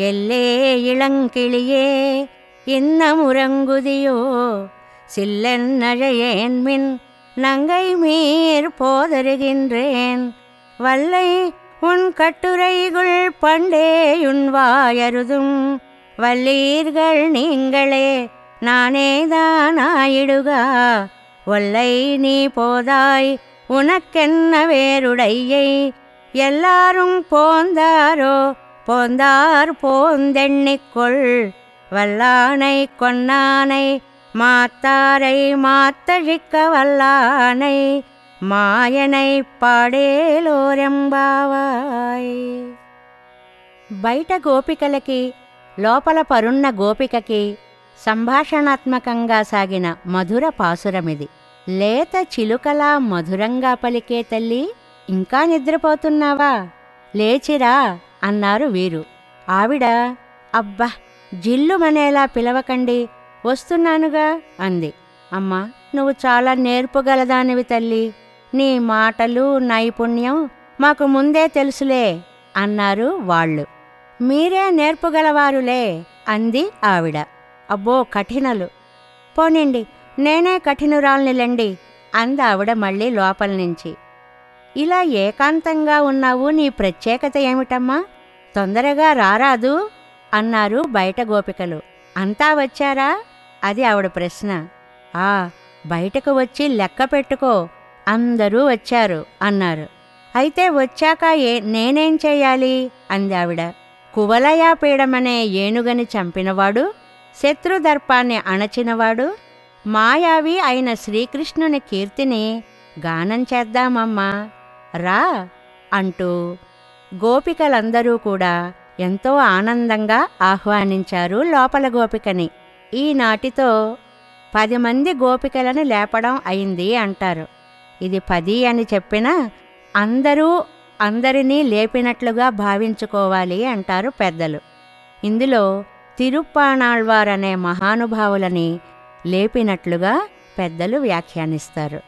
எல்லே இளங்கிளியே இன்னமுறங்குதியோ சில்லென்னழையேன்மின் நங்கை மீர் போதருகின்றேன் வல்லை உன் கட்டுரைகுள் பண்டேயுன் வாயருதும் வல்லீர்கள் நீங்களே நானேதானாயிடுகா ஒல்லை நீ போதாய் உனக்கென்ன வேறுடையை எல்லாரும் போந்தாரோ போந்தார் போந்தெண்ணிக்கொள் வல்லானை கொன்னானை மாத்தாரை மாத்தழிக்க வல்லானை మాయనై పాడేలోరెంబావాయ్. బయట గోపికలకి లోపల పరున్న గోపికకి సంభాషణాత్మకంగా సాగిన మధుర పాసురమిది. లేత చిలుకలా మధురంగా పలికే తల్లి, ఇంకా నిద్రపోతున్నావా? లేచిరా అన్నారు వీరు. ఆవిడ అబ్బా జిల్లుమనేలా పిలవకండి, వస్తున్నానుగా అంది. అమ్మా, నువ్వు చాలా నేర్పుగలదానివి తల్లి, నీ మాటలు నైపుణ్యం మాకు ముందే తెలుసులే అన్నారు వాళ్ళు. మీరే నేర్పుగలవారులే అంది ఆవిడ. అబ్బో కఠినలు, పోనిండి నేనే కఠినురాల్నిలెండి అందావిడ మళ్ళీ లోపల నుంచి. ఇలా ఏకాంతంగా ఉన్నావు, నీ ప్రత్యేకత ఏమిటమ్మా? తొందరగా రారాదు అన్నారు బయట గోపికలు. అంతా వచ్చారా? అది ఆవిడ ప్రశ్న. ఆ బయటకు వచ్చి లెక్క పెట్టుకో, అందరూ వచ్చారు అన్నారు. అయితే వచ్చాక నేనేం చెయ్యాలి అందావిడ. కువలయాపీడమనే ఏనుగని చంపినవాడు, శత్రుదర్పాన్ని అణచినవాడు, మాయావి అయిన శ్రీకృష్ణుని కీర్తిని గానం చేద్దామమ్మా, రా అంటూ గోపికలందరూ కూడా ఎంతో ఆనందంగా ఆహ్వానించారు లోపల గోపికని. ఈనాటితో 10 మంది గోపికలను లేపడం అయింది అంటారు. ఇది 10 అని చెప్పినా అందరూ అందరినీ లేపినట్లుగా భావించుకోవాలి అంటారు పెద్దలు. ఇందులో తిరుప్పాణాళ్వార్ అనే మహానుభావులని లేపినట్లుగా పెద్దలు వ్యాఖ్యానిస్తారు.